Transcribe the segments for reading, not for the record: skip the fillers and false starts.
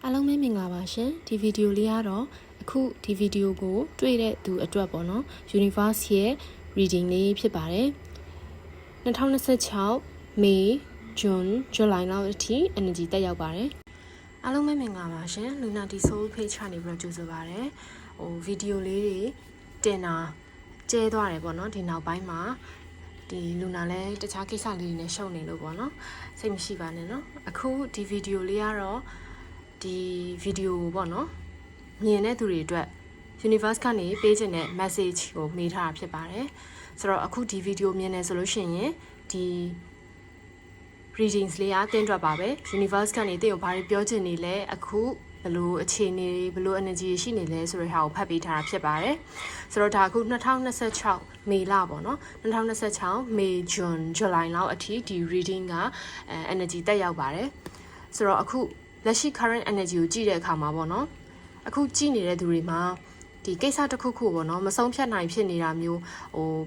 အားလုံးပဲမင်္ဂလာပါရှင်ဒီဗီဒီယိုလေးကတော့အခုဒီဗီဒီယိုကိုတွေ့တဲ့သူအတွက်ပေါ့နော် Universe ရဲ့ reading လေးဖြစ်ပါတယ်2026 May June July လောက်အထိ energy တက်ရောက်ပါတယ်အားလုံးပဲမင်္ဂလာပါရှင် Lunati Soul Page ကနေပြီးတော့ကြိုဆိုပါရစေဗီဒီယိုလေးတွေတင်တာကျဲသွားတယ်ပေါ့နော်ဒီနောက်ပိုင်းမှာဒီလူနာလဲတခြားကိစ္စလေးတွေနဲ့ရှုပ်နေလို့ပေါ့နော်စိတ်မရှိပါနဲ့နော်အခုဒီဗီဒီယိုလေးကတော့ဒီဗီဒီယိုပေါ့နော်မြင်တဲ့သူတွေအတွက် Universe ကနေပေးခြင်းတဲ့ message ကိုမေးထားတာဖြစ်ပါတယ်ဆိုတော့အခုဒီဗီဒီယိုမြင်နေဆိုလို့ရှိရင်ဒီ readings လေးအားတင်းတွက်ပါပဲ Universe ကနေတင့်ကိုဘာတွေပြောချင်နေလဲအခုဘလို့အခြေအနေဘလို့ energy ရှိနေလဲဆိုတဲ့ဟာကိုဖတ်ပေးထားတာဖြစ်ပါတယ်ဆိုတော့ဒါအခု2026မေလပေါ့နော်2026 May June July လောက်အထိဒီ reading ကenergy တက်ရောက်ပါတယ်ဆိုတော့အခုလက်ရှိ current energy ကိုကြည့်တဲ့အခါမှာပေါ့နော်အခုကြည့်နေတဲ့သူတွေမှာဒီကိစ္စတစ်ခုခုပေါ့နော်မဆုံးဖြတ်နိုင်ဖြစ်နေတာမျိုး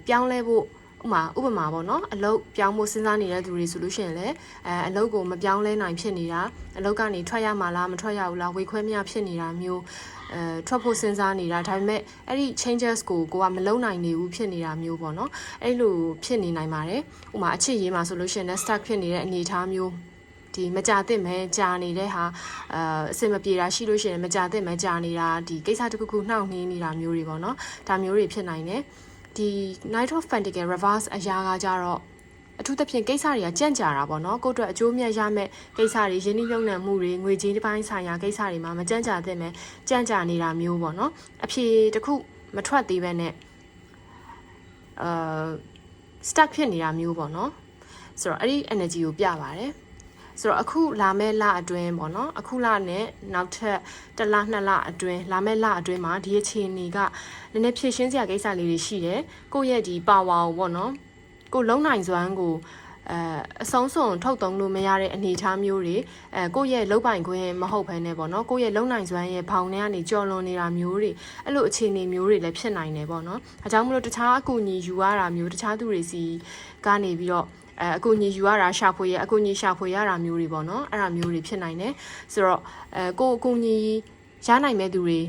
ပြောင်းလဲဖို့ဥပမာပေါ့နော်အလုပ်ပြောင်းဖို့စဉ်းစားနေတဲ့သူတွေဆိုလို့ရှိရင်လည်းအလုပ်ကိုမပြောင်းလဲနိုင်ဖြစ်နေတာအလုပ်ကနေထွက်ရမှာလားမထွက်ရဘူးလားဝေခွဲမရဖြစ်နေတာမျိုးထွက်ဖို့စဉ်းစားနေတာဒါပေမဲ့အဲ့ဒီ changes ကိုကမလုပ်နိုင်နေဘူးဖြစ်နေတာမျိုးပေါ့နော်အဲ့လိုဖြစ်နေနိုင်ပါတယ်ဥပမာအချစ်ရေးမှာဆိုလို့ရှိရင်လည်း stuck ဖြစ်နေတဲ့အနေအထားမျိုးဒီမကြသင့်မဲကြာနေတဲ့ဟာအစင်မပြေတာရှိလို့ရှိရင်မကြသင့်မဲကြာနေတာဒီကိစ္စတစ်ခုခုနှောင့်နှေးနေတာမျိုးတွေပေါ့နော်ဒါမျိုးတွေဖြစ်နိုင်တယ်ဒီ Knight of Pentacles Reverse အရာကကြတော့အထူးသဖြင့်ကိစ္စတွေကကြန့်ကြာတာပေါ့နော်ကိုယ့်အတွက်အကျိုးမြတ်ရမယ့်ကိစ္စတွေရင်းနှီးမြှုပ်နှံမှုတွေငွေကြေးတစ်ပိုင်းဆိုင်ရာကိစ္စတွေမှာမကြန့်ကြာသင့်မဲကြန့်ကြာနေတာမျိုးပေါ့နော်အဖြေတစ်ခုမထွက်သေးပဲနဲ့stuck ဖြစ်နေတာမျိုးပေါ့နော်ဆိုတော့အဲ့ဒီ energy ကိုပြပါတယ်ဆိုတော့အခုလာမယ့်လအတွင်းပေါ့နော်အခုလနဲ့နောက်ထပ်တစ်လနှစ်လအတွင်းလာမယ့်လအတွင်းမှာဒီအခြေအနေကနည်းနည်းဖြည့်ရှင်းစရာကိစ္စလေးတွေရှိတယ်ကိုယ့်ရဲ့ဒီ power ကိုပေါ့နော်ကိုလုံနိုင်စွမ်းကိုအဆုံးစွန်ထုတ်သုံးလို့မရတဲ့အနေအထားမျိုးတွေကိုယ့်ရဲ့လုံပိုင်ခွင့်မဟုတ်ဘဲနဲ့ပေါ့နော်ကိုယ့်ရဲ့လုံနိုင်စွမ်းရဲ့ဘောင်ထဲကနေကြော်လွန်နေတာမျိုးတွေအဲ့လိုအခြေအနေမျိုးတွေလည်းဖြစ်နိုင်တယ်ပေါ့နော်အဲကြောင့်မလို့တခြားအကူအညီယူရတာမျိုးတခြားသူတွေစီကနေပြီးတော့အကူအညီယူရတာရှာဖွေရအကူအညီရှာဖွေရတာမျိုးတွေပေါ့နော်အဲ့ဒါမျိုးတွေဖြစ်နိုင်တယ်ဆိုတော့ကိုအကူအညီရနိုင်မဲ့သူတွေ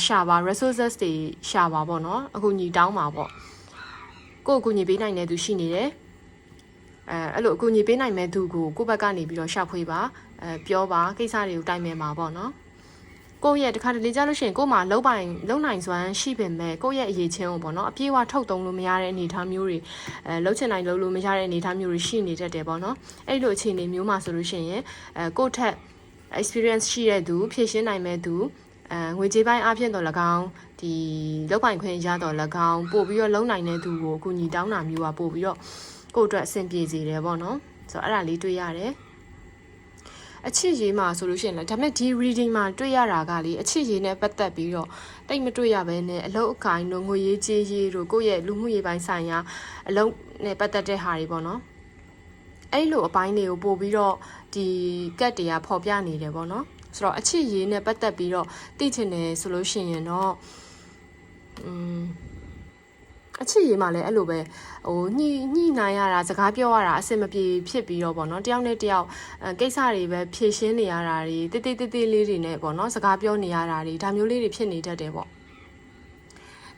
ရှာပါ resources တွေရှာပါပေါ့နော်အကူအညီတောင်းပါပေါ့ကိုအကူအညီပေးနိုင်တဲ့သူရှိနေတယ်အဲ့လိုအကူအညီပေးနိုင်မဲ့သူကိုကိုယ့်ဘက်ကနေပြီးတော့ရှာဖွေပါပြောပါကိစ္စတွေကိုတိုင်ပင်ပါပေါ့နော်ကိုယ့်ရဲ့တခါတလေကြားလို့ရှိရင်ကို့မှာလုံနိုင်စွမ်းရှိပေမဲ့ကိုယ့်ရဲ့အရေးချင်းကိုပေါ့နော်အပြေးအဝထုတ်သုံးလို့မရတဲ့အနေအထားမျိုးတွေလှုပ်ချင်နိုင်လို့မရတဲ့အနေအထားမျိုးတွေရှိနေတတ်တယ်ပေါ့နော်အဲ့လိုအခြေအနေမျိုးမှာဆိုလို့ရှိရင်ကိုယ့်ထက် experience ရှိတဲ့သူဖြည့်ရှင်းနိုင်မဲ့သူငွေကြေးပိုင်းအပြင်တော့၎င်းဒီလောက်ပိုင်ခွင့်ရတော့၎င်းပို့ပြီးတော့လုံနိုင်တဲ့သူကိုအကူအညီတောင်းတာမျိုးอ่ะပို့ပြီးတော့ကိုယ့်အတွက်အဆင်ပြေစေတယ်ပေါ့နော်ဆိုတော့အဲ့ဒါလေးတွေ့ရတယ်အချစ်ရေးမှာဆိုလို့ရှိရင်လည်းဒါပေမဲ့ဒီ reading မှာတွေ့ရတာကလေအချစ်ရေးနဲ့ပတ်သက်ပြီးတော့တိတ်မတွေ့ရဘဲနဲ့အလုပ်အကိုင်တို့ငွေရေးကြေးရေးတို့ကိုယ့်ရဲ့လူမှုရေးပိုင်းဆိုင်ရာအလုပ်နဲ့ပတ်သက်တဲ့ဟာတွေပေါ့နော်အဲ့လိုအပိုင်းတွေကိုပို့ပြီးတော့ဒီကတ်တွေကပေါ်ပြနေတယ်ပေါ့နော်ဆိုတော့အချစ်ရေးနဲ့ပတ်သက်ပြီးတော့သိချင်တယ်ဆိုလို့ရှိရင်တော့အချစ်ရေးမှာလည်းအဲ့လိုပဲညှိနိုင်ရတာစကားပြောရတာအဆင်မပြေဖြစ်ပြီးတော့ပေါ့နော်တယောက်နဲ့တယောက်ကိစ္စတွေပဲဖြည့်ရှင်းနေရတာတွေတိတိလေးတွေနဲ့ပေါ့နော်စကားပြောနေရတာတွေဒါမျိုးလေးတွေဖြစ်နေတတ်တယ်ပေါ့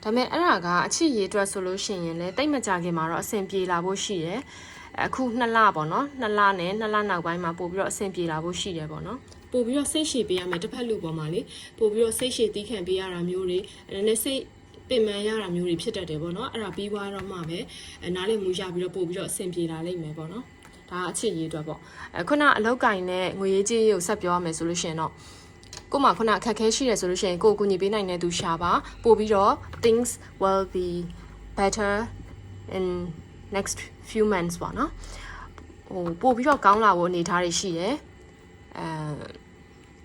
ဒါပေမဲ့အဲ့ဒါကအချစ်ရေးအတွက်ဆိုလို့ရှိရင်လည်းတိတ်မကြခင်မှာတော့အဆင်ပြေလာဖို့ရှိတယ်အခု2လပေါ့နော်2လနဲ့2လနောက်ပိုင်းမှာပို့ပြီးတော့အဆင်ပြေလာဖို့ရှိတယ်ပေါ့နော်ပို့ပြီးတော့စိတ်ရှည်ပေးရမယ်တစ်ဖက်လူပေါ်မှာလေပို့ပြီးတော့စိတ်ရှည်တီးခံပေးရတာမျိုးတွေနည်းစိတ်ပင်ပန်းရတာမျိုးတွေဖြစ်တတ်တယ်ပေါ့နော်အဲ့ဒါပြီးသွားတော့မှပဲနားလည်မှုရပြီးတော့ပို့ပြီးတော့အဆင်ပြေလာလိမ့်မယ်ပေါ့နော်ဒါအချစ်ရေးအတွက်ပေါ့ခုနအလောက်ကင်နဲ့ငွေရေးကြေးရေးကိုဆက်ပြောရမယ်ဆိုလို့ရှိရင်တော့ကို့မှာခုနအခက်ခဲရှိတယ်ဆိုလို့ရှိရင်ကိုယ်ကူညီပေးနိုင်တဲ့သူရှာပါပို့ပြီးတော့ things will be better in next few months ပေါ့နော်ပို့ပြီးတော့ကောင်းလာဖို့အနေထားတွေရှိတယ်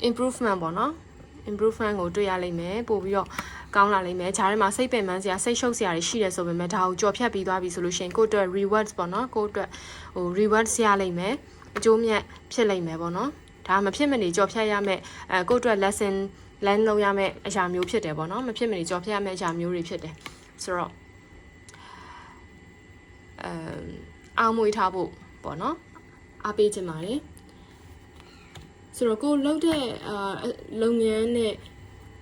improvement ပေါ့နော် improvement ကိုတွေ့ရလိမ့်မယ်ပို့ပြီးတော့ကောင်းလာလိမ့်မယ်ဂျားထဲမှာစိတ်ပင်ပန်းစရာစိတ်ရှုပ်စရာတွေရှိတယ်ဆိုပေမဲ့ဒါကိုကြော်ဖြတ်ပြီးသွားပြီဆိုလို့ရှိရင်ကိုယ့်အတွက် rewards ပေါ့နော်ကိုယ့်အတွက်rewards ရလိမ့်မယ်အကျိုးမြတ်ဖြစ်လိမ့်မယ်ပေါ့နော်ဒါမဖြစ်မနေကြော်ဖြတ်ရမယ်ကိုယ့်အတွက် lesson learn လုပ်ရမယ်အရာမျိုးဖြစ်တယ်ပေါ့နော်မဖြစ်မနေကြော်ဖြတ်ရမယ်အရာမျိုးတွေဖြစ်တယ်ဆိုတော့အားမွေးထားဖို့ပေါ့နော်အားပေးခြင်းပါတယ် ဆိုတော့ကိုလှုပ်တဲ့လုပ်ငန်းနဲ့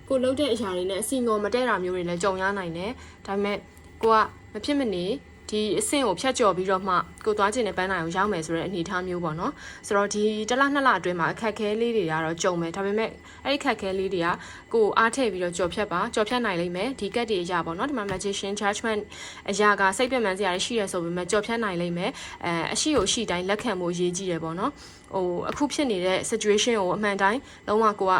ကိုလှုပ်တဲ့အရာတွေနဲ့အစီငေါ်မတည့်တာမျိုးတွေလည်းကြုံရနိုင်တယ်ဒါပေမဲ့ကိုကမဖြစ်မနေဒီအဆင့်ကိုဖြတ်ကျော်ပြီးတော့မှကိုသွားကျင်တဲ့ပန်းနိုင်ကိုရောက်မယ်ဆိုတဲ့အနေအထားမျိုးပေါ့နော်ဆိုတော့ဒီတစ်လနှစ်လအတွင်းမှာအခက်အခဲလေးတွေကတော့ကြုံမယ်ဒါပေမဲ့အဲ့ဒီအခက်အခဲလေးတွေကကိုအားထည့်ပြီးတော့ကြော်ဖြတ်နိုင်လိမ့်မယ်ဒီကက်တွေအရာပေါ့နော်ဒီမှာ magician judgment အရာကစိတ်ပြည့်မှန်းစရာတွေရှိရဆိုပေမဲ့ကြော်ဖြတ်နိုင်လိမ့်မယ်အရှိကိုရှိတိုင်းလက်ခံဖို့အရေးကြီးတယ်ပေါ့နော်ဟိုအခုဖြစ်နေတဲ့ situation ကိုအမှန်တိုင်းလုံးဝကိုက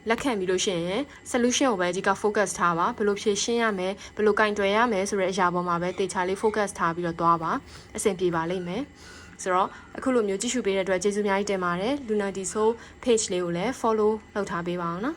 လက်ခံပြီးလို့ရှိရင် solution ကိုပဲအဓိက focus ထားပါဘယ်လိုဖြေရှင်းရမလဲဘယ်လိုကင်တွယ်ရမလဲဆိုတဲ့အရာပေါ်မှာပဲတေချာလေး focus ထားပြီးတော့သွားပါအဆင်ပြေပါလိမ့်မယ်ဆိုတော့အခုလိုမျိုးကြည့်ရှုပေးတဲ့အတွက်ကျေးဇူးအများကြီးတင်ပါတယ် Lunar Di Soul page လေးကိုလည်း follow လုပ်ထားပေးပါအောင်နော်